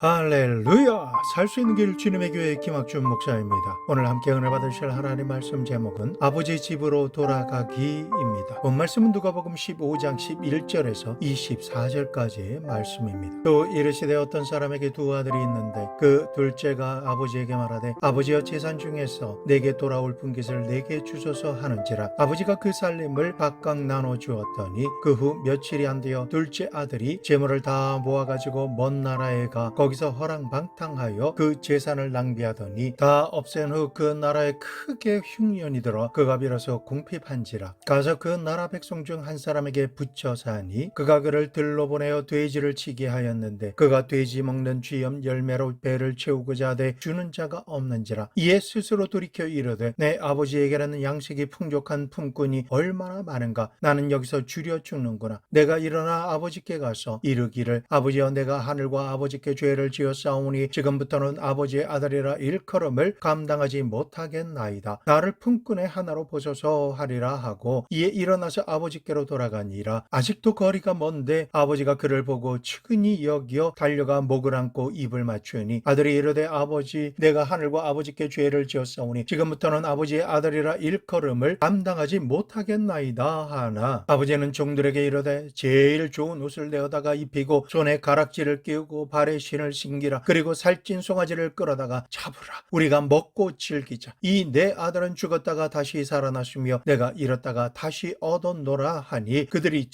할렐루야! 살 수 있는 길 주님의 교회 김학준 목사입니다. 오늘 함께 은혜 받으실 하나님 말씀 제목은 아버지 집으로 돌아가기입니다. 본 말씀은 누가복음 15장 11절에서 24절까지의 말씀입니다. 또 이르시되 어떤 사람에게 두 아들이 있는데 그 둘째가 아버지에게 말하되 아버지여 재산 중에서 내게 돌아올 분깃을 내게 주소서 하는지라. 아버지가 그 살림을 각각 나눠 주었더니 그 후 며칠이 안 되어 둘째 아들이 재물을 다 모아가지고 먼 나라에 가 거기서 허랑방탕하여 그 재산을 낭비하더니 다 없앤 후 그 나라에 크게 흉년이 들어 그가 비로소 궁핍한지라. 가서 그 나라 백성 중 한 사람에게 붙여 사니 그가 그를 들러 보내어 돼지를 치게 하였는데 그가 돼지 먹는 쥐염 열매로 배를 채우고자 하되 주는 자가 없는지라. 이에 스스로 돌이켜 이르되 내 아버지에게는 양식이 풍족한 품꾼이 얼마나 많은가. 나는 여기서 줄여 죽는구나. 내가 일어나 아버지께 가서 이르기를 아버지여 내가 하늘과 아버지께 죄를 지었사오니 지금부터는 아버지의 아들이라 일컬음을 감당하지 못하겠나이다. 나를 품꾼의 하나로 보소서 하리라 하고 이에 일어나서 아버지께로 돌아가니라. 아직도 거리가 먼데 아버지가 그를 보고 측은히 여겨 달려가 목을 안고 입을 맞추니 아들이 이르되 아버지 내가 하늘과 아버지께 죄를 지었사오니 지금부터는 아버지의 아들이라 일컬음을 감당하지 못하겠나이다 하나 아버지는 종들에게 이르되 제일 좋은 옷을 내어다가 입히고 손에 가락지를 끼우고 발에 신을 신기라. 그리고 살찐 송아지를 끌어다가 잡으라. 우리가 먹고 즐기자. 이 내 아들은 죽었다가 다시 살아났으며 내가 잃었다가 다시 얻었노라 하니 그들이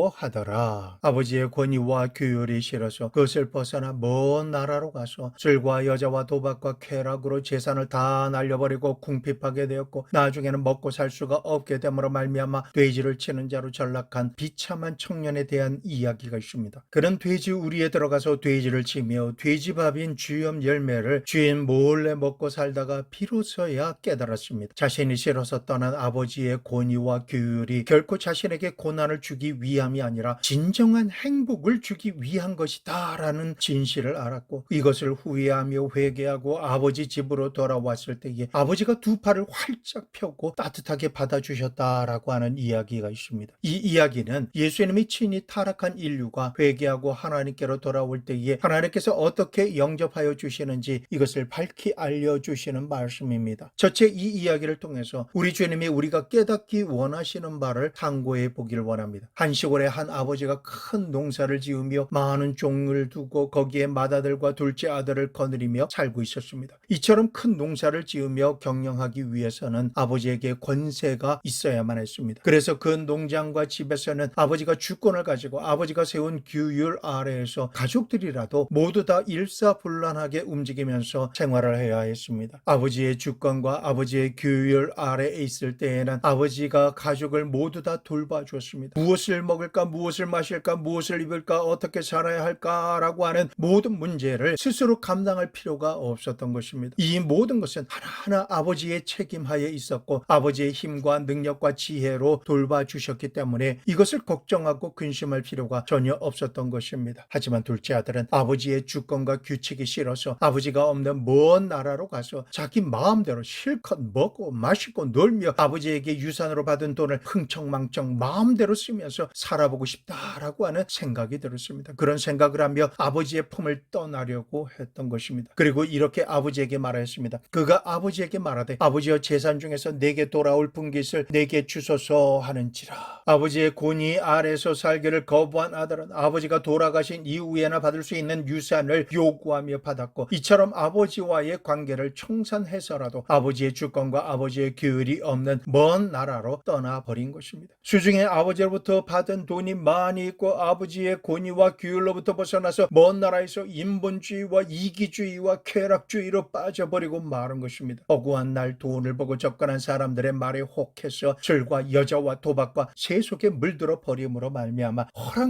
즐거워하더라. 아버지의 권위와 규율이 싫어서 그것을 벗어나 먼 나라로 가서 술과 여자와 도박과 쾌락으로 재산을 다 날려버리고 궁핍하게 되었고 나중에는 먹고 살 수가 없게 됨으로 말미암아 돼지를 치는 자로 전락한 비참한 청년에 대한 이야기가 있습니다. 그는 돼지 우리에 들어가서 돼지를 치며 돼지밥인 쥐염 열매를 주인 몰래 먹고 살다가 비로소야 깨달았습니다. 자신이 싫어서 떠난 아버지의 권위와 규율이 결코 자신에게 고난을 주기 위함이 아니라 진정한 행복을 주기 위한 것이다 라는 진실을 알았고 이것을 후회하며 회개하고 아버지 집으로 돌아왔을 때에 아버지가 두 팔을 활짝 펴고 따뜻하게 받아주셨다라고 하는 이야기가 있습니다. 이 이야기는 예수님이 친히 타락한 인류가 회개하고 하나님께로 돌아올 때에 하나님께서 어떻게 영접하여 주시는지 이것을 밝히 알려주시는 말씀입니다. 첫째, 이 이야기를 통해서 우리 주님이 우리가 깨닫기 원하시는 바를 탐구해 보기를 원합니다. 한 시골에 한 아버지가 큰 농사를 지으며 많은 종을 두고 거기에 맏아들과 둘째 아들을 거느리며 살고 있었습니다. 이처럼 큰 농사를 지으며 경영하기 위해서는 아버지에게 권세가 있어야만 했습니다. 그래서 그 농장과 집에서는 아버지가 주권을 가지고 아버지가 세운 규율 아래에서 가족들이라도 모두 다 일사불란하게 움직이면서 생활을 해야 했습니다. 아버지의 주권과 아버지의 규율 아래에 있을 때에는 아버지가 가족을 모두 다 돌봐주었습니다. 무엇을 먹을까, 무엇을 마실까, 무엇을 입을까, 어떻게 살아야 할까라고 하는 모든 문제를 스스로 감당할 필요가 없었던 것입니다. 이 모든 것은 하나하나 아버지의 책임하에 있었고 아버지의 힘과 능력과 지혜로 돌봐주셨기 때문에 이것을 걱정하고 근심할 필요가 전혀 없었던 것입니다. 하지만 둘째 아들은 아버지의 주권과 규칙이 싫어서 아버지가 없는 먼 나라로 가서 자기 마음대로 실컷 먹고 마시고 놀며 아버지에게 유산으로 받은 돈을 흥청망청 마음대로 쓰면서 살아보고 싶다라고 하는 생각이 들었습니다. 그런 생각을 하며 아버지의 품을 떠나려고 했던 것입니다. 그리고 이렇게 아버지에게 말하였습니다. 그가 아버지에게 말하되 아버지여 재산 중에서 내게 돌아올 분깃을 내게 주소서 하는지라. 아버지의 권위 아래서 살기를 거부한 아들은 아버지가 돌아가신 이후에나 받을 수 있는 유산을 요구하며 받았고 이처럼 아버지와의 관계를 청산해서라도 아버지의 주권과 아버지의 규율이 없는 먼 나라로 떠나버린 것입니다. 수중에 아버지로부터 받은 돈이 많이 있고 아버지의 권위와 규율로부터 벗어나서 먼 나라에서 인본주의와 이기주의와 쾌락주의로 빠져버리고 마른 것입니다. 허구한 날 돈을 보고 접근한 사람들의 말에 혹해서 술과 여자와 도박과 세속에 물들어 버림으로 말미암아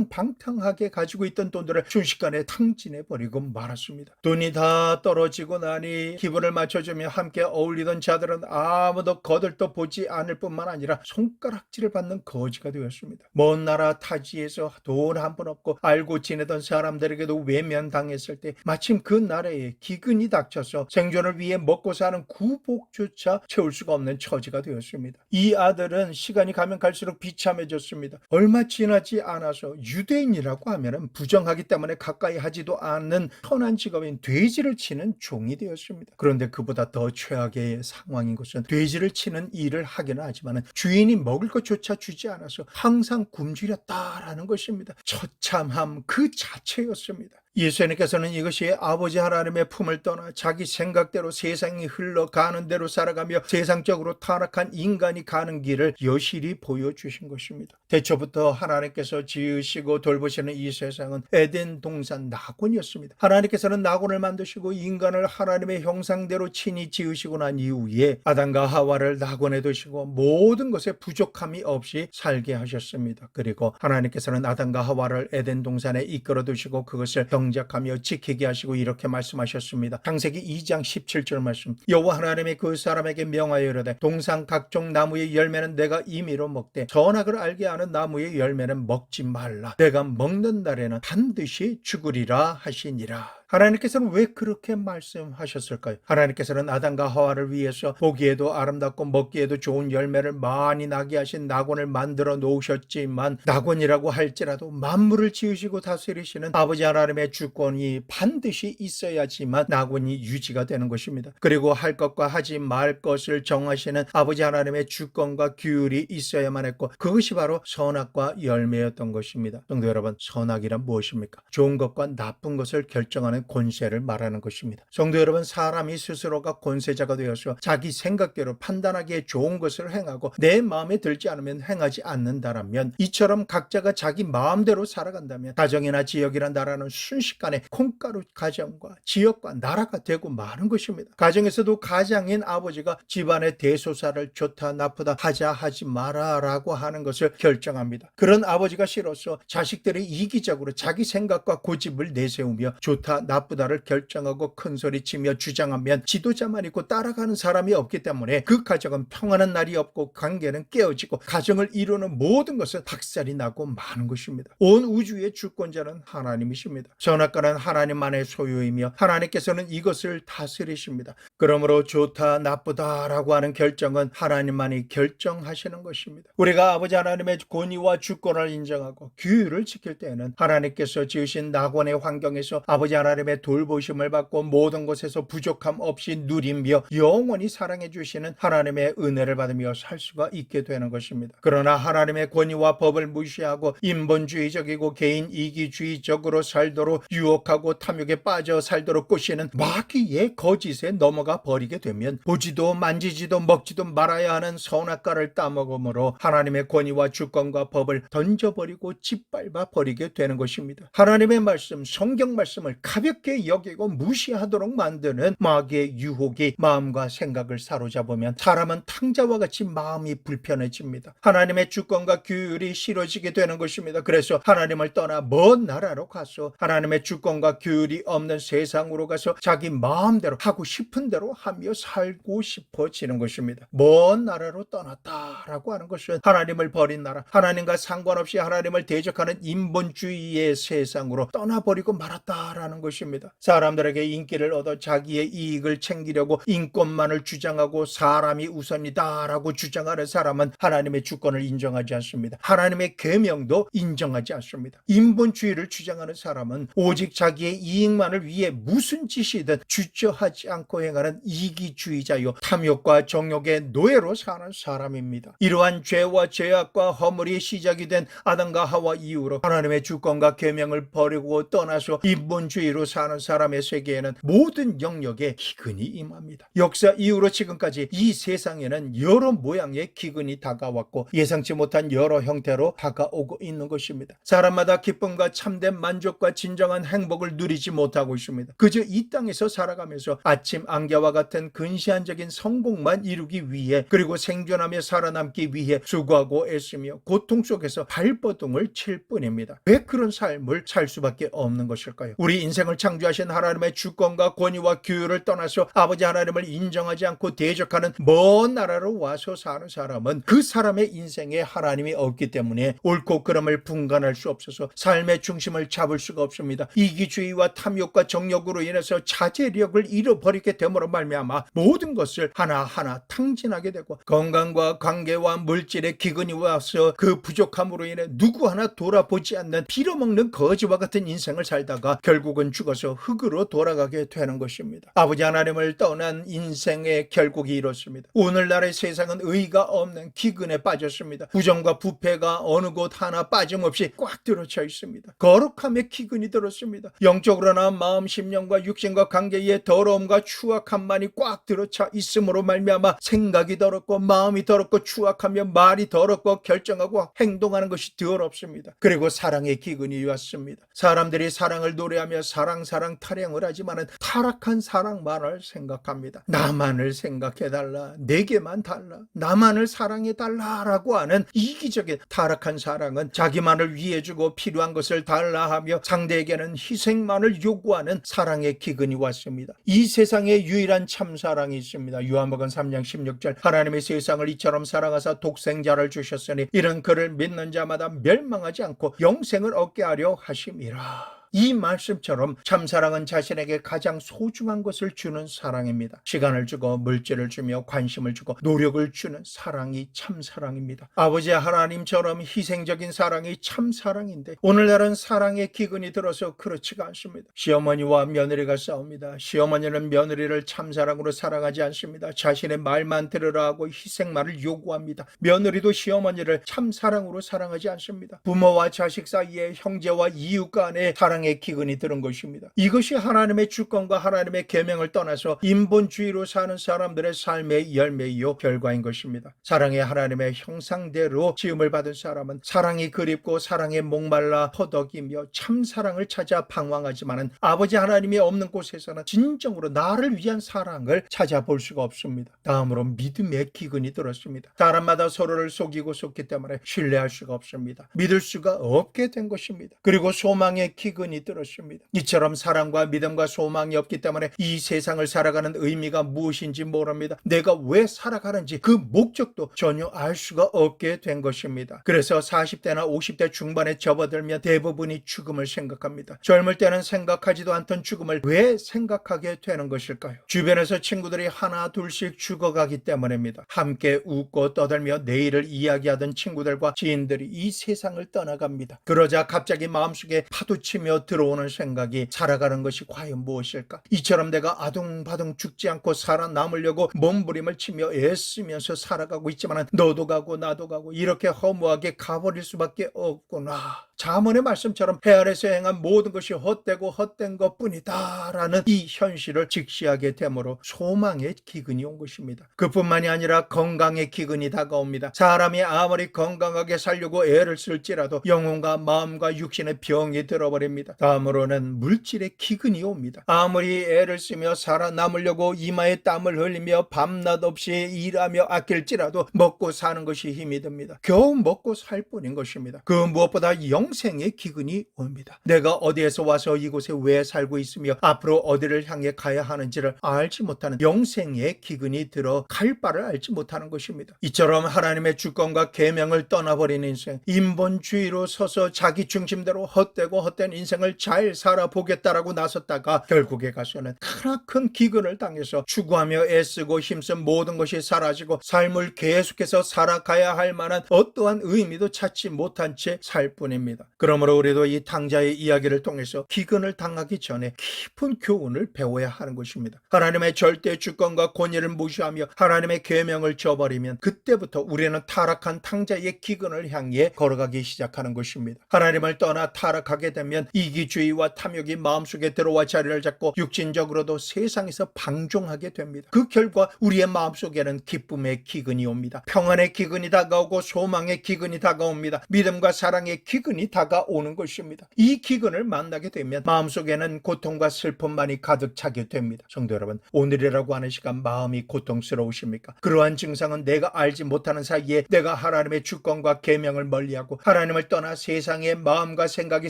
허랑방탕하게 가지고 있던 돈들을 순식간에 탕진해 버리고 말았습니다. 돈이 다 떨어지고 나니 기분을 맞춰주며 함께 어울리던 자들은 아무도 거들떠 보지 않을 뿐만 아니라 손가락질을 받는 거지가 되었습니다. 먼 나라 타지에서 돈 한 푼 없고 알고 지내던 사람들에게도 외면당했을 때 마침 그 나라에 기근이 닥쳐서 생존을 위해 먹고 사는 구복조차 채울 수가 없는 처지가 되었습니다. 이 아들은 시간이 가면 갈수록 비참해졌습니다. 얼마 지나지 않아서 유대인이라고 하면 부정하기 때문에 가까이 하지도 않았습니다. 않는 편한 직업인 돼지를 치는 종이 되었습니다. 그런데 그보다 더 최악의 상황인 것은 돼지를 치는 일을 하기는 하지만 주인이 먹을 것조차 주지 않아서 항상 굶주렸다라는 것입니다. 처참함 그 자체였습니다. 예수님께서는 이것이 아버지 하나님의 품을 떠나 자기 생각대로 세상이 흘러가는 대로 살아가며 세상적으로 타락한 인간이 가는 길을 여실히 보여주신 것입니다. 태초부터 하나님께서 지으시고 돌보시는 이 세상은 에덴 동산 낙원이었습니다. 하나님께서는 낙원을 만드시고 인간을 하나님의 형상대로 친히 지으시고 난 이후에 아담과 하와를 낙원에 두시고 모든 것에 부족함이 없이 살게 하셨습니다. 그리고 하나님께서는 아담과 하와를 에덴 동산에 이끌어 두시고 그것을 경작하며 지키게 하시고 이렇게 말씀하셨습니다. 창세기 2장 17절 말씀. 여호와 하나님이 그 사람에게 명하여 이르되 동산 각종 나무의 열매는 내가 임의로 먹되 선악을 알게 하는 나무의 열매는 먹지 말라. 내가 먹는 날에는 반드시 죽으리라 하시니라. 하나님께서는 왜 그렇게 말씀하셨을까요? 하나님께서는 아담과 하와를 위해서 보기에도 아름답고 먹기에도 좋은 열매를 많이 나게 하신 낙원을 만들어 놓으셨지만 낙원이라고 할지라도 만물을 지으시고 다스리시는 아버지 하나님의 주권이 반드시 있어야지만 낙원이 유지가 되는 것입니다. 그리고 할 것과 하지 말 것을 정하시는 아버지 하나님의 주권과 규율이 있어야만 했고 그것이 바로 선악과 열매였던 것입니다. 성도 여러분, 선악이란 무엇입니까? 좋은 것과 나쁜 것을 결정하는 권세를 말하는 것입니다. 성도 여러분, 사람이 스스로가 권세자가 되어서 자기 생각대로 판단하기에 좋은 것을 행하고 내 마음에 들지 않으면 행하지 않는다라면 이처럼 각자가 자기 마음대로 살아간다면 가정이나 지역이나 나라는 순식간에 콩가루 가정과 지역과 나라가 되고 마는 것입니다. 가정에서도 가장인 아버지가 집안의 대소사를 좋다 나쁘다 하자 하지 마라 라고 하는 것을 결정합니다. 그런 아버지가 싫어서 자식들이 이기적으로 자기 생각과 고집을 내세우며 좋다 나쁘다를 결정하고 큰소리치며 주장하면 지도자만 있고 따라가는 사람이 없기 때문에 그 가정은 평안한 날이 없고 관계는 깨어지고 가정을 이루는 모든 것은 박살이 나고 마는 것입니다. 온 우주의 주권자는 하나님이십니다. 선악과는 하나님만의 소유이며 하나님께서는 이것을 다스리십니다. 그러므로 좋다 나쁘다라고 하는 결정은 하나님만이 결정하시는 것입니다. 우리가 아버지 하나님의 권위와 주권을 인정하고 규율을 지킬 때에는 하나님께서 지으신 낙원의 환경에서 아버지 하나님의 돌보심을 받고 모든 것에서 부족함 없이 누리며 영원히 사랑해 주시는 하나님의 은혜를 받으며 살 수가 있게 되는 것입니다. 그러나 하나님의 권위와 법을 무시하고 인본주의적이고 개인 이기주의적으로 살도록 유혹하고 탐욕에 빠져 살도록 꼬시는 마귀의 거짓에 넘어가 버리게 되면 보지도 만지지도 먹지도 말아야 하는 선악과를 따먹음으로 하나님의 권위와 주권과 법을 던져버리고 짓밟아 버리게 되는 것입니다. 하나님의 말씀, 성경 말씀을 가볍게 여기고 무시하도록 만드는 마귀의 유혹이 마음과 생각을 사로잡으면 사람은 탕자와 같이 마음이 불편해집니다. 하나님의 주권과 규율이 싫어지게 되는 것입니다. 그래서 하나님을 떠나 먼 나라로 가서 하나님의 주권과 규율이 없는 세상으로 가서 자기 마음대로 하고 싶은 대로 하며 살고 싶어지는 것입니다. 먼 나라로 떠났다라고 하는 것은 하나님을 버린 나라, 하나님과 상관없이 하나님을 대적하는 인본주의의 세상으로 떠나버리고 말았다라는 것입니다. 사람들에게 인기를 얻어 자기의 이익을 챙기려고 인권만을 주장하고 사람이 우선이다라고 주장하는 사람은 하나님의 주권을 인정하지 않습니다. 하나님의 계명도 인정하지 않습니다. 인본주의를 주장하는 사람은 오직 자기의 이익만을 위해 무슨 짓이든 주저하지 않고 행하는 이기주의자요 탐욕과 정욕의 노예로 사는 사람입니다. 이러한 죄와 죄악과 허물이 시작이 된 아담과 하와 이후로 하나님의 주권과 계명을 버리고 떠나서 인본주의로 사는 사람의 세계에는 모든 영역에 기근이 임합니다. 역사 이후로 지금까지 이 세상에는 여러 모양의 기근이 다가왔고 예상치 못한 여러 형태로 다가오고 있는 것입니다. 사람마다 기쁨과 참된 만족과 진정한 행복을 누리지 못하고 있습니다. 그저 이 땅에서 살아가면서 아침 안개와 같은 근시안적인 성공만 이루기 위해 그리고 생존하며 살아남기 위해 수고하고 애쓰며 고통 속에서 발버둥을 칠 뿐입니다. 왜 그런 삶을 살 수밖에 없는 것일까요? 우리 인생을 창조하신 하나님의 주권과 권위와 규율을 떠나서 아버지 하나님을 인정하지 않고 대적하는 먼 나라로 와서 사는 사람은 그 사람의 인생에 하나님이 없기 때문에 옳고 그름을 분간할 수 없어서 삶의 중심을 잡을 수가 없습니다. 이기주의와 탐욕과 정욕으로 인해서 자제력을 잃어버리게 됨으로 말미암아 모든 것을 하나하나 탕진하게 되고 건강과 관계와 물질의 기근이 와서 그 부족함으로 인해 누구 하나 돌아보지 않는 빌어먹는 거지와 같은 인생을 살다가 결국은 죽어서 흙으로 돌아가게 되는 것입니다. 아버지 하나님을 떠난 인생의 결국이 이렇습니다. 오늘날의 세상은 의가 없는 기근에 빠졌습니다. 부정과 부패가 어느 곳 하나 빠짐없이 꽉 들어차 있습니다. 거룩함에 기근이 들었습니다. 영적으로나 마음, 심령과 육신과 관계의 더러움과 추악함만이 꽉 들어차 있음으로 말미암아 생각이 더럽고 마음이 더럽고 추악하며 말이 더럽고 결정하고 행동하는 것이 더럽습니다. 그리고 사랑의 기근이 왔습니다. 사람들이 사랑을 노래하며 사랑 타령을 하지만은 타락한 사랑만을 생각합니다. 나만을 생각해달라, 내게만 달라, 나만을 사랑해달라라고 하는 이기적인 타락한 사랑은 자기만을 위해주고 필요한 것을 달라 하며 상대에게는 희생만을 요구하는 사랑의 기근이 왔습니다. 이 세상에 유일한 참사랑이 있습니다. 요한복음 3장 16절 하나님의 세상을 이처럼 사랑하사 독생자를 주셨으니 이는 그를 믿는 자마다 멸망하지 않고 영생을 얻게 하려 하심이라. 이 말씀처럼 참사랑은 자신에게 가장 소중한 것을 주는 사랑입니다. 시간을 주고 물질을 주며 관심을 주고 노력을 주는 사랑이 참사랑입니다. 아버지 하나님처럼 희생적인 사랑이 참사랑인데 오늘날은 사랑의 기근이 들어서 그렇지가 않습니다. 시어머니와 며느리가 싸웁니다. 시어머니는 며느리를 참사랑으로 사랑하지 않습니다. 자신의 말만 들으라 하고 희생만을 요구합니다. 며느리도 시어머니를 참사랑으로 사랑하지 않습니다. 부모와 자식 사이에 형제와 이웃 간의 사랑의 기근이 들은 것입니다. 이것이 하나님의 주권과 하나님의 계명을 떠나서 인본주의로 사는 사람들의 삶의 열매이요 결과인 것입니다. 사랑의 하나님의 형상대로 지음을 받은 사람은 사랑이 그립고 사랑에 목말라 허덕이며 참사랑을 찾아 방황하지만은 아버지 하나님이 없는 곳에서는 진정으로 나를 위한 사랑을 찾아볼 수가 없습니다. 다음으로 믿음의 기근이 들었습니다. 사람마다 서로를 속이고 속기 때문에 신뢰할 수가 없습니다. 믿을 수가 없게 된 것입니다. 그리고 소망의 기근이 들었습니다. 이처럼 사랑과 믿음과 소망이 없기 때문에 이 세상을 살아가는 의미가 무엇인지 모릅니다. 내가 왜 살아가는지 그 목적도 전혀 알 수가 없게 된 것입니다. 그래서 40대나 50대 중반에 접어들면 대부분이 죽음을 생각합니다. 젊을 때는 생각하지도 않던 죽음을 왜 생각하게 되는 것일까요? 주변에서 친구들이 하나 둘씩 죽어가기 때문입니다. 함께 웃고 떠들며 내일을 이야기하던 친구들과 지인들이 이 세상을 떠나갑니다. 그러자 갑자기 마음속에 파도치며 들어오는 생각이 살아가는 것이 과연 무엇일까? 이처럼 내가 아둥바둥 죽지 않고 살아남으려고 몸부림을 치며 애쓰면서 살아가고 있지만 너도 가고 나도 가고 이렇게 허무하게 가버릴 수밖에 없구나. 잠언의 말씀처럼 해 아래서 행한 모든 것이 헛되고 헛된 것뿐이다 라는 이 현실을 직시하게 되므로 소망의 기근이 온 것입니다. 그뿐만이 아니라 건강의 기근이 다가옵니다. 사람이 아무리 건강하게 살려고 애를 쓸지라도 영혼과 마음과 육신의 병이 들어버립니다. 다음으로는 물질의 기근이 옵니다. 아무리 애를 쓰며 살아남으려고 이마에 땀을 흘리며 밤낮 없이 일하며 아낄지라도 먹고 사는 것이 힘이 듭니다. 겨우 먹고 살 뿐인 것입니다. 그 무엇보다 영생의 기근이 옵니다. 내가 어디에서 와서 이곳에 왜 살고 있으며 앞으로 어디를 향해 가야 하는지를 알지 못하는 영생의 기근이 들어 갈 바를 알지 못하는 것입니다. 이처럼 하나님의 주권과 계명을 떠나버린 인생, 인본주의로 서서 자기 중심대로 헛되고 헛된 인생을 잘 살아보겠다라고 나섰다가 결국에 가서는 크나큰 기근을 당해서 추구하며 애쓰고 힘쓴 모든 것이 사라지고 삶을 계속해서 살아가야 할 만한 어떠한 의미도 찾지 못한 채 살 뿐입니다. 그러므로 우리도 이 탕자의 이야기를 통해서 기근을 당하기 전에 깊은 교훈을 배워야 하는 것입니다. 하나님의 절대 주권과 권위를 무시하며 하나님의 계명을 저버리면 그때부터 우리는 타락한 탕자의 기근을 향해 걸어가기 시작하는 것입니다. 하나님을 떠나 타락하게 되면 이기주의와 탐욕이 마음속에 들어와 자리를 잡고 육신적으로도 세상에서 방종하게 됩니다. 그 결과 우리의 마음속에는 기쁨의 기근이 옵니다. 평안의 기근이 다가오고 소망의 기근이 다가옵니다. 믿음과 사랑의 기근이 다가오는 것입니다. 이 기근을 만나게 되면 마음속에는 고통과 슬픔만이 가득 차게 됩니다. 성도 여러분, 오늘이라고 하는 시간 마음이 고통스러우십니까? 그러한 증상은 내가 알지 못하는 사이에 내가 하나님의 주권과 계명을 멀리하고 하나님을 떠나 세상의 마음과 생각이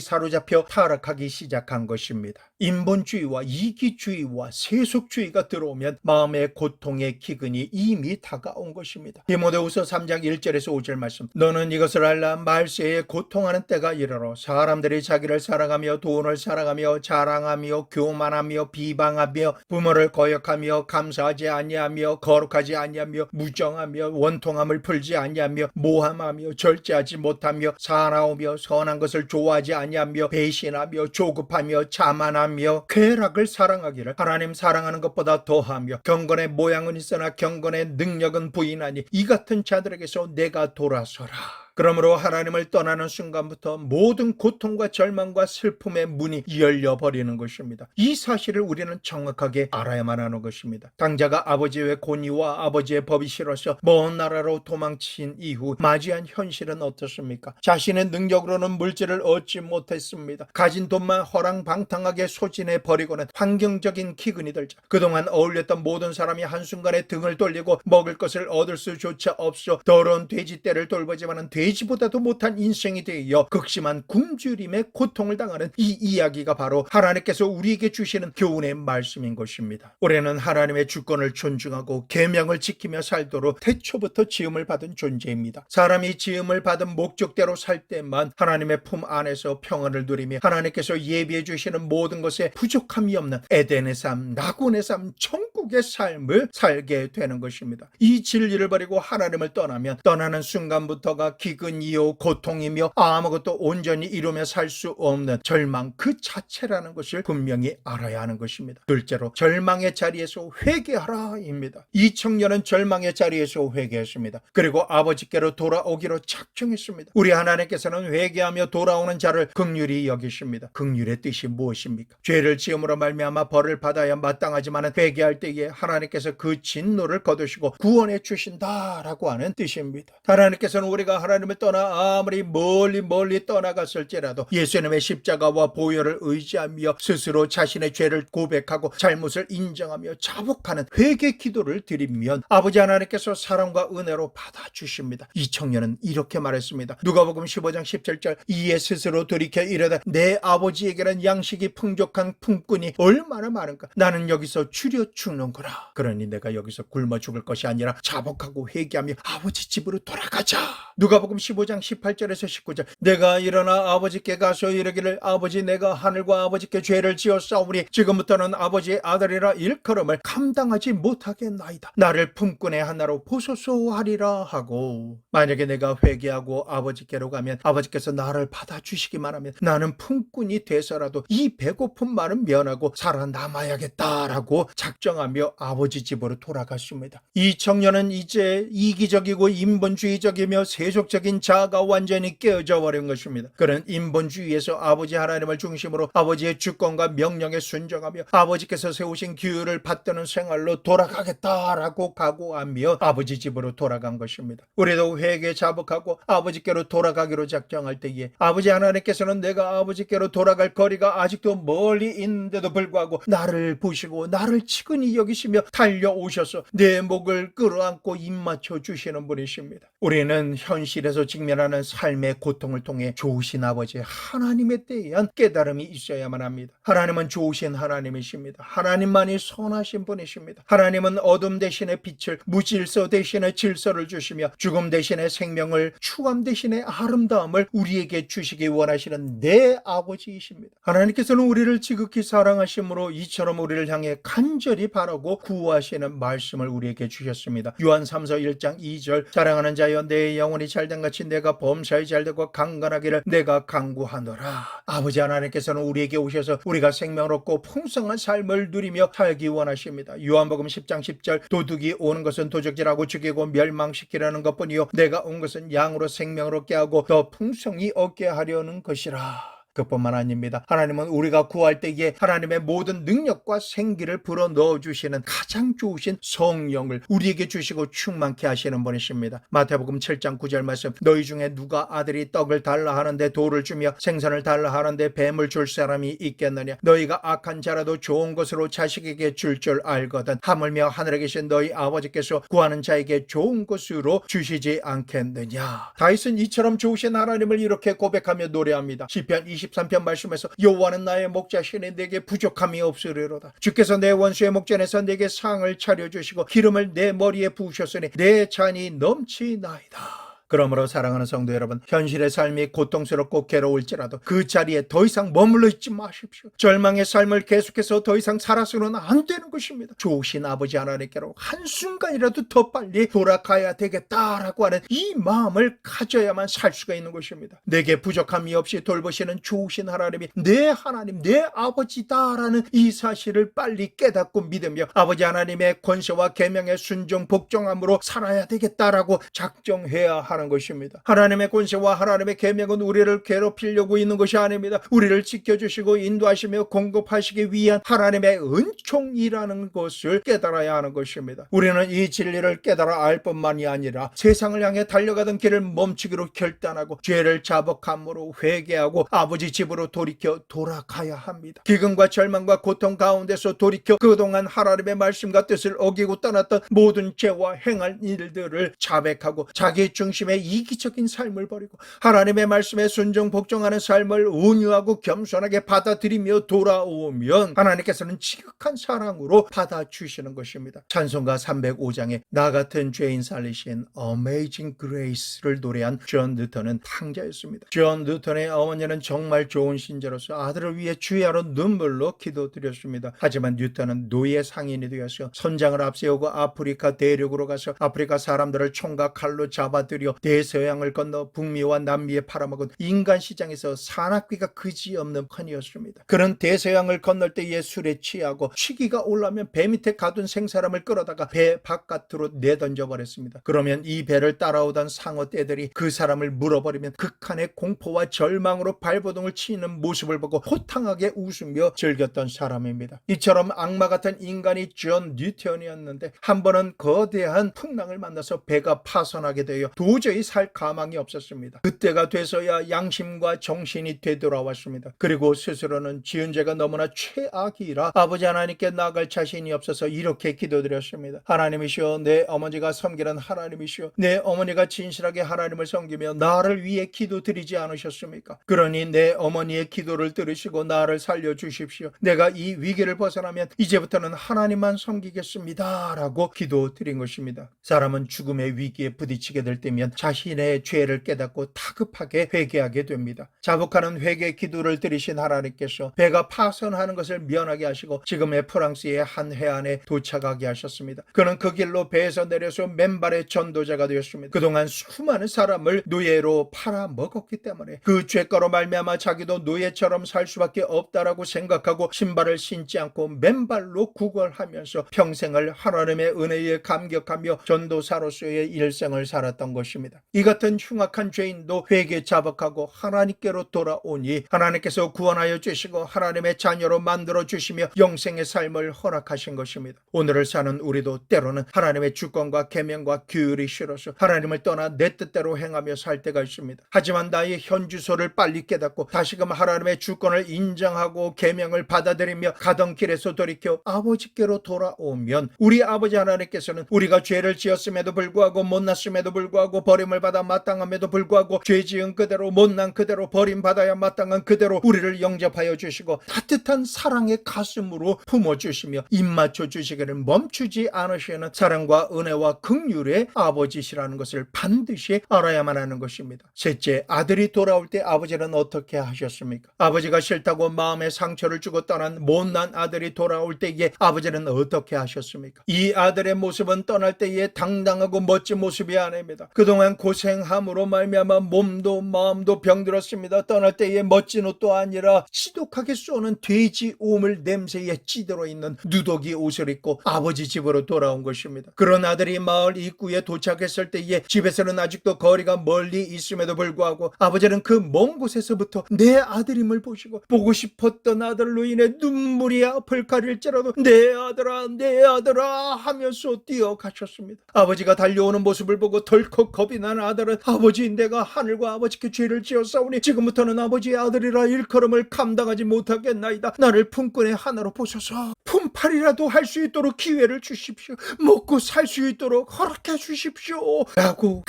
사로잡혀 타락하기 시작한 것입니다. 인본주의와 이기주의와 세속주의가 들어오면 마음의 고통의 기근이 이미 다가온 것입니다. 디모데후서 3장 1절에서 5절 말씀, 너는 이것을 알라. 말세에 고통하는 때가 이르러 사람들이 자기를 사랑하며 돈을 사랑하며 자랑하며 교만하며 비방하며 부모를 거역하며 감사하지 아니하며 거룩하지 아니하며 무정하며 원통함을 풀지 아니하며 모함하며 절제하지 못하며 사나우며 선한 것을 좋아하지 아니하며 배신 배신하며 조급하며 자만하며 쾌락을 사랑하기를 하나님 사랑하는 것보다 더하며 경건의 모양은 있으나 경건의 능력은 부인하니 이 같은 자들에게서 내가 돌아서라. 그러므로 하나님을 떠나는 순간부터 모든 고통과 절망과 슬픔의 문이 열려버리는 것입니다. 이 사실을 우리는 정확하게 알아야만 하는 것입니다. 당자가 아버지의 권위와 아버지의 법이 싫어서 먼 나라로 도망친 이후 맞이한 현실은 어떻습니까? 자신의 능력으로는 물질을 얻지 못했습니다. 가진 돈만 허랑방탕하게 소진해버리고는 환경적인 기근이 들자 그동안 어울렸던 모든 사람이 한순간에 등을 돌리고 먹을 것을 얻을 수조차 없어 더러운 돼지떼를 돌보지만은 돼지보다도 못한 인생이 되어 극심한 굶주림의 고통을 당하는 이 이야기가 바로 하나님께서 우리에게 주시는 교훈의 말씀인 것입니다. 우리는 하나님의 주권을 존중하고 계명을 지키며 살도록 태초부터 지음을 받은 존재입니다. 사람이 지음을 받은 목적대로 살 때만 하나님의 품 안에서 평안을 누리며 하나님께서 예비해 주시는 모든 것에 부족함이 없는 에덴의 삶, 낙원의 삶, 천국의 삶을 살게 되는 것입니다. 이 진리를 버리고 하나님을 떠나면 떠나는 순간부터가 기근이요 고통이며 아무것도 온전히 이루며 살 수 없는 절망 그 자체라는 것을 분명히 알아야 하는 것입니다. 둘째로 절망의 자리에서 회개하라입니다. 이 청년은 절망의 자리에서 회개했습니다. 그리고 아버지께로 돌아오기로 작정했습니다. 우리 하나님께서는 회개하며 돌아오는 자를 긍휼히 여기십니다. 긍휼의 뜻이 무엇입니까? 죄를 지음으로 말미암아 벌을 받아야 마땅하지만 회개할 때에 하나님께서 그 진노를 거두시고 구원해 주신다라고 하는 뜻입니다. 하나님께서는 우리가 하나님을 떠나 아무리 멀리 떠나갔을지라도 예수님의 십자가와 보혈을 의지하며 스스로 자신의 죄를 고백하고 잘못을 인정하며 자복하는 회개 기도를 드리면 아버지 하나님께서 사랑과 은혜로 받아주십니다. 이 청년은 이렇게 말했습니다. 누가복음 15장 17절 이에 스스로 돌이켜 이르되 내 아버지에게는 양식이 풍족한 품꾼이 얼마나 많은가. 나는 여기서 추려 죽는구나. 그러니 내가 여기서 굶어 죽을 것이 아니라 자복하고 회개하며 아버지 집으로 돌아가자. 누가복음 15장 18절에서 19절 내가 일어나 아버지께 가서 이르기를 아버지 내가 하늘과 아버지께 죄를 지었사오니 지금부터는 아버지의 아들이라 일컬음을 감당하지 못하겠나이다. 나를 품꾼의 하나로 보소서 하리라 하고 만약에 내가 회개하고 아버지께로 가면 아버지께서 나를 받아주시기만 하면 나는 품꾼이 돼서라도 이 배고픔만은 면하고 살아남아야겠다라고 작정하며 아버지 집으로 돌아갔습니다. 이 청년은 이제 이기적이고 인본주의적이며 세속적인 자아가 완전히 깨어져 버린 것입니다. 그는 인본주의에서 아버지 하나님을 중심으로 아버지의 주권과 명령에 순종하며 아버지께서 세우신 규율을 받드는 생활로 돌아가겠다라고 각오하며 아버지 집으로 돌아간 것입니다. 우리도 회개 자복하고 아버지께로 돌아가기로 작정할 때에 아버지 하나님께서는 내가 아버지께로 돌아갈 거리가 아직도 멀리 있는데도 불구하고 나를 보시고 나를 치근히 여기시며 달려오셔서 내 목을 끌어안고 입맞춰 주시는 분이십니다. 우리는 현실에서 직면하는 삶의 고통을 통해 좋으신 아버지 하나님에 대한 깨달음이 있어야만 합니다. 하나님은 좋으신 하나님이십니다. 하나님만이 선하신 분이십니다. 하나님은 어둠 대신에 빛을, 무질서 대신에 질서를 주시며 죽음 대신에 생명을, 추함 대신에 아름다움을 우리에게 주시기 원하시는 내 아버지이십니다. 하나님께서는 우리를 지극히 사랑하심으로 이처럼 우리를 향해 간절히 바라고 구하시는 말씀을 우리에게 주셨습니다. 요한 3서 1장 2절 사랑하는 자여 내 영혼이 잘된 같이 내가 범사에 잘되고 강건하기를 내가 간구하노라. 아버지 하나님께서는 우리에게 오셔서 우리가 생명을 얻고 풍성한 삶을 누리며 살기 원하십니다. 요한복음 10장 10절 도둑이 오는 것은 도적질하고 죽이고 멸망시키려는 것뿐이요 내가 온 것은 양으로 생명을 얻게 하고 더 풍성히 얻게 하려는 것이라. 그뿐만 아닙니다. 하나님은 우리가 구할 때에 하나님의 모든 능력과 생기를 불어 넣어주시는 가장 좋으신 성령을 우리에게 주시고 충만케 하시는 분이십니다. 마태복음 7장 9절 말씀 너희 중에 누가 아들이 떡을 달라 하는데 돌을 주며 생선을 달라 하는데 뱀을 줄 사람이 있겠느냐. 너희가 악한 자라도 좋은 것으로 자식에게 줄 줄 알거든 하물며 하늘에 계신 너희 아버지께서 구하는 자에게 좋은 것으로 주시지 않겠느냐. 다윗은 이처럼 좋으신 하나님을 이렇게 고백하며 노래합니다. 시편 23편 말씀에서 여호와는 나의 목자시니 내게 부족함이 없으리로다. 주께서 내 원수의 목전에서 내게 상을 차려주시고 기름을 내 머리에 부으셨으니 내 잔이 넘치나이다. 그러므로 사랑하는 성도 여러분, 현실의 삶이 고통스럽고 괴로울지라도 그 자리에 더 이상 머물러 있지 마십시오. 절망의 삶을 계속해서 더 이상 살아서는 안 되는 것입니다. 좋으신 아버지 하나님께로 한순간이라도 더 빨리 돌아가야 되겠다라고 하는 이 마음을 가져야만 살 수가 있는 것입니다. 내게 부족함이 없이 돌보시는 좋으신 하나님이 내 하나님, 내 아버지다라는 이 사실을 빨리 깨닫고 믿으며 아버지 하나님의 권세와 계명에 순종 복종함으로 살아야 되겠다라고 작정해야 하는 것입니다. 하나님의 권세와 하나님의 계명은 우리를 괴롭히려고 있는 것이 아닙니다. 우리를 지켜주시고 인도하시며 공급하시기 위한 하나님의 은총이라는 것을 깨달아야 하는 것입니다. 우리는 이 진리를 깨달아 알 뿐만이 아니라 세상을 향해 달려가던 길을 멈추기로 결단하고 죄를 자복함으로 회개하고 아버지 집으로 돌이켜 돌아가야 합니다. 기근과 절망과 고통 가운데서 돌이켜 그동안 하나님의 말씀과 뜻을 어기고 떠났던 모든 죄와 행할 일들을 자백하고 자기 중심의 이기적인 삶을 버리고 하나님의 말씀에 순종 복종하는 삶을 온유하고 겸손하게 받아들이며 돌아오면 하나님께서는 지극한 사랑으로 받아주시는 것입니다. 찬송가 305장에 나 같은 죄인 살리신 Amazing Grace를 노래한 존 뉴턴은 탕자였습니다. 존 뉴턴의 어머니는 정말 좋은 신자로서 아들을 위해 주야로 눈물로 기도드렸습니다. 하지만 뉴턴은 노예 상인이 되어서 선장을 앞세우고 아프리카 대륙으로 가서 아프리카 사람들을 총과 칼로 잡아들여 대서양을 건너 북미와 남미에 팔아먹은 인간 시장에서 산악귀가 그지없는 판이었습니다. 그는 대서양을 건널 때에 술에 취하고 취기가 올라면 배 밑에 가둔 생사람을 끌어다가 배 바깥으로 내던져 버렸습니다. 그러면 이 배를 따라오던 상어떼들이 그 사람을 물어버리면 극한의 공포와 절망으로 발버둥을 치는 모습을 보고 호탕하게 웃으며 즐겼던 사람입니다. 이처럼 악마 같은 인간이 존 뉴턴이었는데 한 번은 거대한 풍랑을 만나서 배가 파손하게 되어 도저히 살 가망이 없었습니다. 그때가 돼서야 양심과 정신이 되돌아왔습니다. 그리고 스스로는 지은 죄가 너무나 최악이라 아버지 하나님께 나아갈 자신이 없어서 이렇게 기도드렸습니다. 하나님이시여, 내 어머니가 섬기는 하나님이시여, 내 어머니가 진실하게 하나님을 섬기며 나를 위해 기도드리지 않으셨습니까? 그러니 내 어머니의 기도를 들으시고 나를 살려주십시오. 내가 이 위기를 벗어나면 이제부터는 하나님만 섬기겠습니다 라고 기도드린 것입니다. 사람은 죽음의 위기에 부딪히게 될 때면 자신의 죄를 깨닫고 다급하게 회개하게 됩니다. 자복하는 회개 기도를 들으신 하나님께서 배가 파손하는 것을 면하게 하시고 지금의 프랑스의 한 해안에 도착하게 하셨습니다. 그는 그 길로 배에서 내려서 맨발의 전도자가 되었습니다. 그동안 수많은 사람을 노예로 팔아먹었기 때문에 그 죄가로 말미암아 자기도 노예처럼 살 수밖에 없다라고 생각하고 신발을 신지 않고 맨발로 구걸하면서 평생을 하나님의 은혜에 감격하며 전도사로서의 일생을 살았던 것입니다. 이 같은 흉악한 죄인도 회개 자복하고 하나님께로 돌아오니 하나님께서 구원하여 주시고 하나님의 자녀로 만들어 주시며 영생의 삶을 허락하신 것입니다. 오늘을 사는 우리도 때로는 하나님의 주권과 계명과 규율이 싫어서 하나님을 떠나 내 뜻대로 행하며 살 때가 있습니다. 하지만 나의 현주소를 빨리 깨닫고 다시금 하나님의 주권을 인정하고 계명을 받아들이며 가던 길에서 돌이켜 아버지께로 돌아오면 우리 아버지 하나님께서는 우리가 죄를 지었음에도 불구하고 못났음에도 불구하고 버림을 받아 마땅함에도 불구하고 죄 지은 그대로 못난 그대로 버림받아야 마땅한 그대로 우리를 영접하여 주시고 따뜻한 사랑의 가슴으로 품어주시며 입맞춰 주시기를 멈추지 않으시는 사랑과 은혜와 긍휼의 아버지시라는 것을 반드시 알아야만 하는 것입니다. 셋째, 아들이 돌아올 때 아버지는 어떻게 하셨습니까? 아버지가 싫다고 마음에 상처를 주고 떠난 못난 아들이 돌아올 때에 아버지는 어떻게 하셨습니까? 이 아들의 모습은 떠날 때에 당당하고 멋진 모습이 아닙니다. 그동안 고생함으로 말미암아 몸도 마음도 병들었습니다. 떠날 때에 멋진 옷도 아니라 지독하게 쏘는 돼지 오물 냄새에 찌들어 있는 누더기 옷을 입고 아버지 집으로 돌아온 것입니다. 그런 아들이 마을 입구에 도착했을 때에 집에서는 아직도 거리가 멀리 있음에도 불구하고 아버지는 그 먼 곳에서부터 내 아들임을 보시고 보고 싶었던 아들로 인해 눈물이 앞을 가릴지라도 내 아들아 내 아들아 하면서 뛰어가셨습니다. 아버지가 달려오는 모습을 보고 덜컥 겁이 난 아들은 아버지, 내가 하늘과 아버지께 죄를 지었사오니 지금부터는 아버지의 아들이라 일컬음을 감당하지 못하겠나이다. 나를 품꾼의 하나로 보소서. 품팔이라도 할 수 있도록 기회를 주십시오. 먹고 살 수 있도록 허락해 주십시오 라고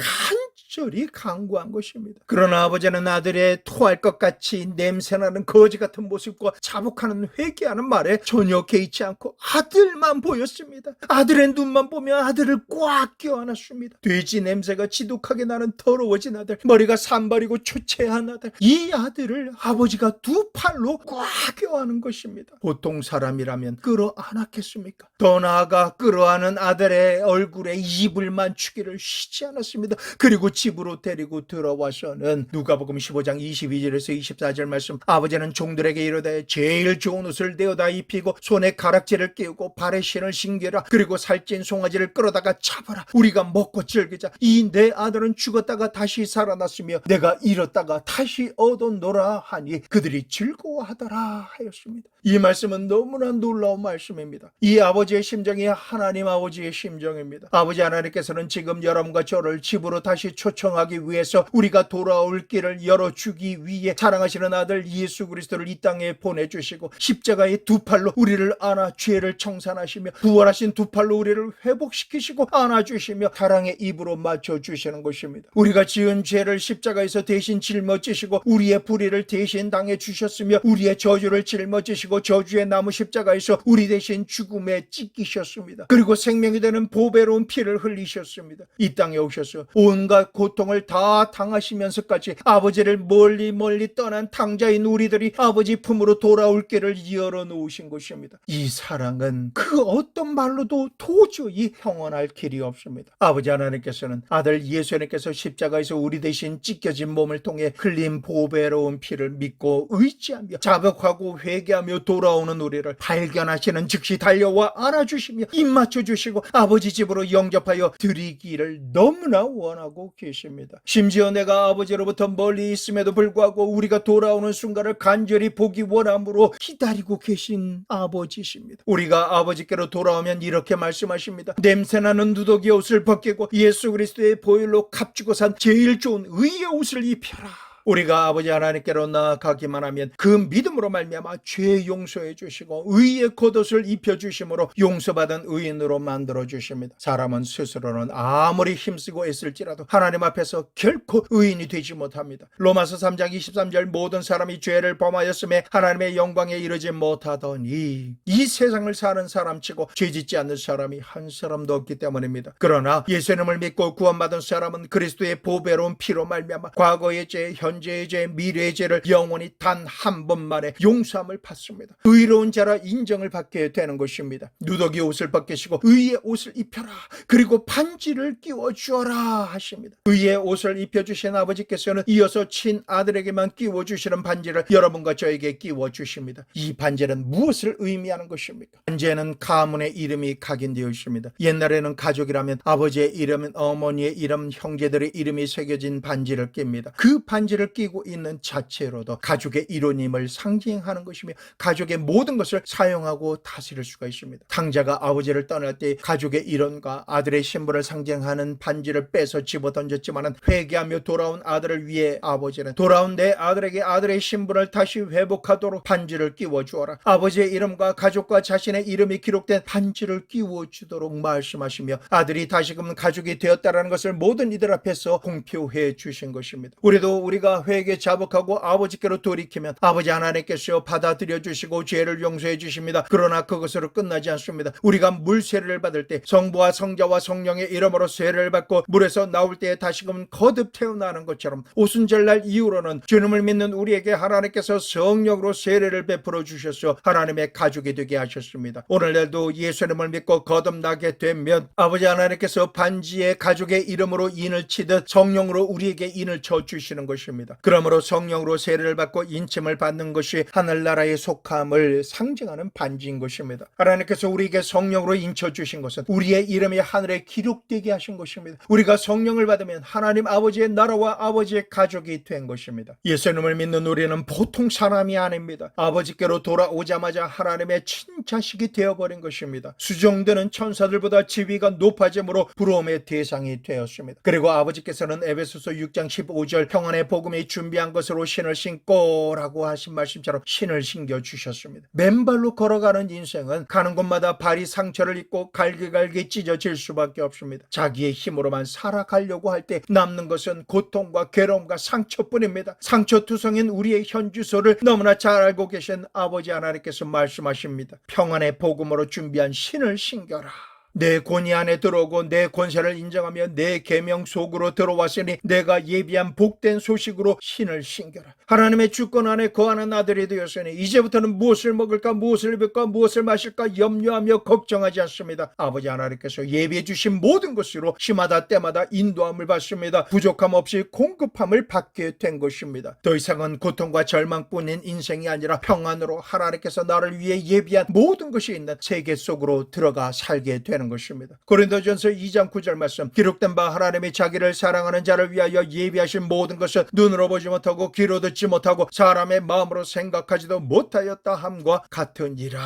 적절히 강구한 것입니다. 그러나 아버지는 아들의 토할 것 같이 냄새나는 거지 같은 모습과 자복하는 회개하는 말에 전혀 개의치 않고 아들만 보였습니다. 아들의 눈만 보면 아들을 꽉 껴안았습니다. 돼지 냄새가 지독하게 나는 더러워진 아들, 머리가 산발이고 초췌한 아들, 이 아들을 아버지가 두 팔로 꽉 껴안은 것입니다. 보통 사람이라면 끌어안았겠습니까? 더 나아가 끌어안은 아들의 얼굴에 입을 맞추기를 쉬지 않았습니다. 그리고 집으로 데리고 들어와서는 누가복음 15장 22절에서 24절 말씀, 아버지는 종들에게 이르되 제일 좋은 옷을 내어다 입히고 손에 가락지를 끼우고 발에 신을 신겨라. 그리고 살찐 송아지를 끌어다가 잡아라. 우리가 먹고 즐기자. 이 내 아들은 죽었다가 다시 살아났으며 내가 잃었다가 다시 얻었노라 하니 그들이 즐거워하더라 하였습니다. 이 말씀은 너무나 놀라운 말씀입니다. 이 아버지의 심정이 하나님 아버지의 심정입니다. 아버지 하나님께서는 지금 여러분과 저를 집으로 다시 초청하기 위해서, 우리가 돌아올 길을 열어주기 위해 사랑하시는 아들 예수 그리스도를 이 땅에 보내주시고 십자가의 두 팔로 우리를 안아 죄를 청산하시며 부활하신 두 팔로 우리를 회복시키시고 안아주시며 사랑의 입으로 맞춰주시는 것입니다. 우리가 지은 죄를 십자가에서 대신 짊어지시고 우리의 불의를 대신 당해주셨으며 우리의 저주를 짊어지시고 저주의 나무 십자가에서 우리 대신 죽음에 찢기셨습니다. 그리고 생명이 되는 보배로운 피를 흘리셨습니다. 이 땅에 오셔서 온갖 고통을 다 당하시면서까지 아버지를 멀리 멀리 떠난 탕자인 우리들이 아버지 품으로 돌아올 길을 열어놓으신 것입니다. 이 사랑은 그 어떤 말로도 도저히 형언할 길이 없습니다. 아버지 하나님께서는 아들 예수님께서 십자가에서 우리 대신 찢겨진 몸을 통해 흘린 보배로운 피를 믿고 의지하며 자복하고 회개하며 돌아오는 우리를 발견하시는 즉시 달려와 안아주시며 입 맞춰주시고 아버지 집으로 영접하여 드리기를 너무나 원하고 계십니다. 심지어 내가 아버지로부터 멀리 있음에도 불구하고 우리가 돌아오는 순간을 간절히 보기 원함으로 기다리고 계신 아버지십니다. 우리가 아버지께로 돌아오면 이렇게 말씀하십니다. 냄새나는 누더기 옷을 벗기고 예수 그리스도의 보혈로 값주고 산 제일 좋은 의의 옷을 입혀라. 우리가 아버지 하나님께로 나아가기만 하면 그 믿음으로 말미암아 죄 용서해 주시고 의의 겉옷을 입혀주심으로 용서받은 의인으로 만들어 주십니다. 사람은 스스로는 아무리 힘쓰고 애쓸지라도 하나님 앞에서 결코 의인이 되지 못합니다. 로마서 3장 23절, 모든 사람이 죄를 범하였음에 하나님의 영광에 이르지 못하더니 이 세상을 사는 사람치고 죄짓지 않는 사람이 한 사람도 없기 때문입니다. 그러나 예수님을 믿고 구원받은 사람은 그리스도의 보배로운 피로 말미암아 과거의 죄, 현재의 죄, 미래의 죄를 영원히 단 한 번만에 용서함을 받습니다. 의로운 자라 인정을 받게 되는 것입니다. 누더기 옷을 벗기시고 의의 옷을 입혀라. 그리고 반지를 끼워주어라 하십니다. 의의 옷을 입혀주신 아버지께서는 이어서 친아들에게만 끼워주시는 반지를 여러분과 저에게 끼워주십니다. 이 반지는 무엇을 의미하는 것입니까? 반지에는 가문의 이름이 각인되어 있습니다. 옛날에는 가족이라면 아버지의 이름, 어머니의 이름, 형제들의 이름이 새겨진 반지를 낍니다. 그 반지를 끼고 있는 자체로도 가족의 일원임을 상징하는 것이며 가족의 모든 것을 사용하고 다스릴 수가 있습니다. 탕자가 아버지를 떠날 때 가족의 일원과 아들의 신분을 상징하는 반지를 빼서 집어던졌지만 회개하며 돌아온 아들을 위해 아버지는 돌아온 내 아들에게 아들의 신분을 다시 회복하도록 반지를 끼워주어라. 아버지의 이름과 가족과 자신의 이름이 기록된 반지를 끼워주도록 말씀하시며 아들이 다시금 가족이 되었다는 것을 모든 이들 앞에서 공표해 주신 것입니다. 우리가 회개 자복하고 아버지께로 돌이키면 아버지 하나님께서 받아들여 주시고 죄를 용서해 주십니다. 그러나 그것으로 끝나지 않습니다. 우리가 물 세례를 받을 때 성부와 성자와 성령의 이름으로 세례를 받고 물에서 나올 때 다시금 거듭 태어나는 것처럼 오순절날 이후로는 주님을 믿는 우리에게 하나님께서 성령으로 세례를 베풀어 주셔서 하나님의 가족이 되게 하셨습니다. 오늘날도 예수님을 믿고 거듭나게 되면 아버지 하나님께서 반지에 가족의 이름으로 인을 치듯 성령으로 우리에게 인을 쳐 주시는 것입니다. 그러므로 성령으로 세례를 받고 인침을 받는 것이 하늘나라에 속함을 상징하는 반지인 것입니다. 하나님께서 우리에게 성령으로 인쳐 주신 것은 우리의 이름이 하늘에 기록되게 하신 것입니다. 우리가 성령을 받으면 하나님 아버지의 나라와 아버지의 가족이 된 것입니다. 예수님을 믿는 우리는 보통 사람이 아닙니다. 아버지께로 돌아오자마자 하나님의 친자식이 되어버린 것입니다. 수종되는 천사들보다 지위가 높아짐으로 부러움의 대상이 되었습니다. 그리고 아버지께서는 에베소서 6장 15절 평안의 복음 조금이 준비한 것으로 신을 신고라고 하신 말씀처럼 신을 신겨 주셨습니다. 맨발로 걸어가는 인생은 가는 곳마다 발이 상처를 입고 갈기갈기 찢어질 수밖에 없습니다. 자기의 힘으로만 살아가려고 할 때 남는 것은 고통과 괴로움과 상처뿐입니다. 상처투성인 우리의 현 주소를 너무나 잘 알고 계신 아버지 하나님께서 말씀하십니다. 평안의 복음으로 준비한 신을 신겨라. 내 권위 안에 들어오고 내 권세를 인정하며 내 계명 속으로 들어왔으니 내가 예비한 복된 소식으로 신을 신겨라. 하나님의 주권 안에 거하는 아들이 되었으니 이제부터는 무엇을 먹을까, 무엇을 입을까, 무엇을 마실까 염려하며 걱정하지 않습니다. 아버지 하나님께서 예비해 주신 모든 것으로 시마다 때마다 인도함을 받습니다. 부족함 없이 공급함을 받게 된 것입니다. 더 이상은 고통과 절망뿐인 인생이 아니라 평안으로 하나님께서 나를 위해 예비한 모든 것이 있는 세계 속으로 들어가 살게 되는 것입니다. 고린도전서 2장 9절 말씀, 기록된 바 하나님이 자기를 사랑하는 자를 위하여 예비하신 모든 것은 눈으로 보지 못하고 귀로 듣지 못하고 사람의 마음으로 생각하지도 못하였다 함과 같으니라.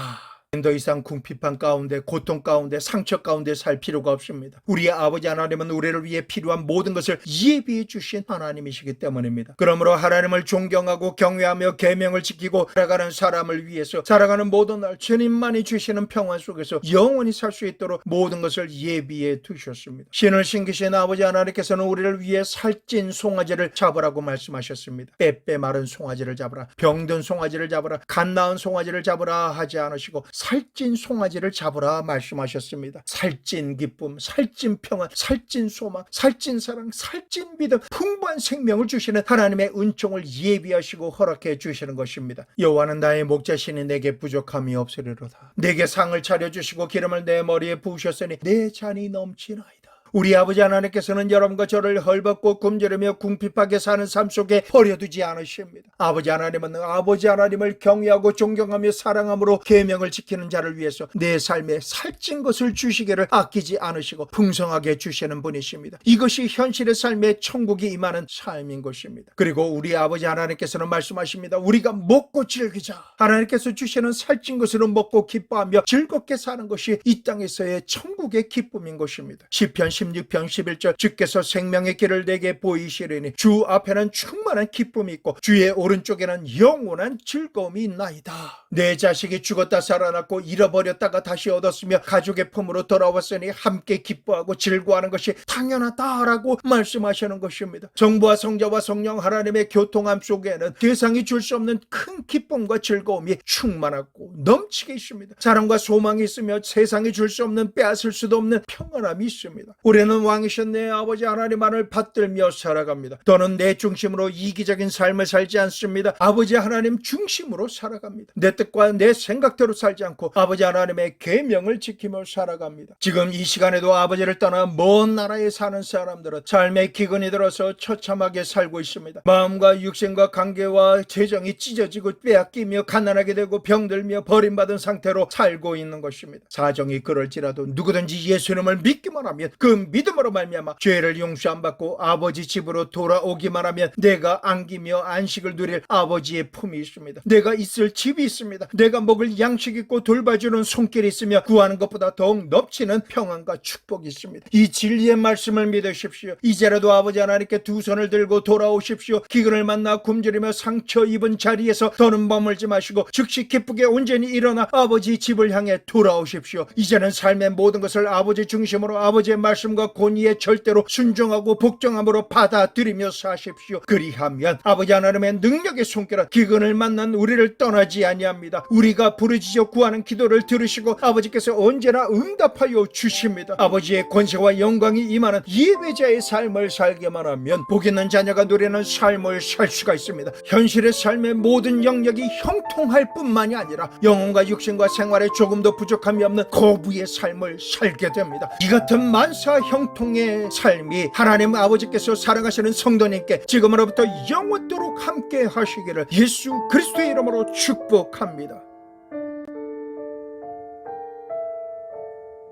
더 이상 궁핍한 가운데, 고통 가운데, 상처 가운데 살 필요가 없습니다. 우리의 아버지 하나님은 우리를 위해 필요한 모든 것을 예비해 주신 하나님이시기 때문입니다. 그러므로 하나님을 존경하고 경외하며 계명을 지키고 살아가는 사람을 위해서 살아가는 모든 날 주님만이 주시는 평안 속에서 영원히 살 수 있도록 모든 것을 예비해 두셨습니다. 신을 신기신 아버지 하나님께서는 우리를 위해 살찐 송아지를 잡으라고 말씀하셨습니다. 빼빼 마른 송아지를 잡으라, 병든 송아지를 잡으라, 갓 나은 송아지를 잡으라 하지 않으시고 살찐 송아지를 잡으라 말씀하셨습니다. 살찐 기쁨, 살찐 평안, 살찐 소망, 살찐 사랑, 살찐 믿음, 풍부한 생명을 주시는 하나님의 은총을 예비하시고 허락해 주시는 것입니다. 여호와는 나의 목자시니 내게 부족함이 없으리로다. 내게 상을 차려주시고 기름을 내 머리에 부으셨으니 내 잔이 넘치나이다. 우리 아버지 하나님께서는 여러분과 저를 헐벗고 굶주리며 궁핍하게 사는 삶 속에 버려두지 않으십니다. 아버지 하나님은 아버지 하나님을 경외하고 존경하며 사랑함으로 계명을 지키는 자를 위해서 내 삶에 살찐 것을 주시기를 아끼지 않으시고 풍성하게 주시는 분이십니다. 이것이 현실의 삶에 천국이 임하는 삶인 것입니다. 그리고 우리 아버지 하나님께서는 말씀하십니다. 우리가 먹고 즐기자. 하나님께서 주시는 살찐 것으로 먹고 기뻐하며 즐겁게 사는 것이 이 땅에서의 천국의 기쁨인 것입니다. 시편 16편 11절, 주께서 생명의 길을 내게 보이시리니 주 앞에는 충만한 기쁨이 있고 주의 오른쪽에는 영원한 즐거움이 있나이다. 내 자식이 죽었다 살아났고 잃어버렸다가 다시 얻었으며 가족의 품으로 돌아왔으니 함께 기뻐하고 즐거워하는 것이 당연하다라고 말씀하시는 것입니다. 성부와 성자와 성령 하나님의 교통함 속에는 세상이 줄 수 없는 큰 기쁨과 즐거움이 충만하고 넘치게 있습니다. 사랑과 소망이 있으며 세상이 줄 수 없는, 빼앗을 수도 없는 평안함이 있습니다. 우리는 왕이신 내 아버지 하나님만을 받들며 살아갑니다. 더는 내 중심으로 이기적인 삶을 살지 않습니다. 아버지 하나님 중심으로 살아갑니다. 내 뜻과 내 생각대로 살지 않고 아버지 하나님의 계명을 지키며 살아갑니다. 지금 이 시간에도 아버지를 떠나 먼 나라에 사는 사람들은 삶의 기근이 들어서 처참하게 살고 있습니다. 마음과 육신과 관계와 재정이 찢어지고 빼앗기며 가난하게 되고 병들며 버림받은 상태로 살고 있는 것입니다. 사정이 그럴지라도 누구든지 예수님을 믿기만 하면 그 믿음으로 말미암아 죄를 용서 안 받고 아버지 집으로 돌아오기만 하면 내가 안기며 안식을 누릴 아버지의 품이 있습니다. 내가 있을 집이 있습니다. 내가 먹을 양식이 있고 돌봐주는 손길이 있으며 구하는 것보다 더욱 넘치는 평안과 축복이 있습니다. 이 진리의 말씀을 믿으십시오. 이제라도 아버지 하나님께 두 손을 들고 돌아오십시오. 기근을 만나 굶주리며 상처 입은 자리에서 더는 머물지 마시고 즉시 기쁘게 온전히 일어나 아버지 집을 향해 돌아오십시오. 이제는 삶의 모든 것을 아버지 중심으로 아버지의 말씀과 권위에 절대로 순종하고 복종함으로 받아들이며 사십시오. 그리하면 아버지 하나님의 능력의 손길은 기근을 만난 우리를 떠나지 아니합니다. 우리가 부르짖어 구하는 기도를 들으시고 아버지께서 언제나 응답하여 주십니다. 아버지의 권세와 영광이 임하는 예배자의 삶을 살게만 하면 복 있는 자녀가 누리는 삶을 살 수가 있습니다. 현실의 삶의 모든 영역이 형통할 뿐만이 아니라 영혼과 육신과 생활에 조금도 부족함이 없는 거부의 삶을 살게 됩니다. 이 같은 만사 형통의 삶이 하나님 아버지께서 사랑하시는 성도님께 지금으로부터 영원토록 함께 하시기를 예수 그리스도의 이름으로 축복합니다.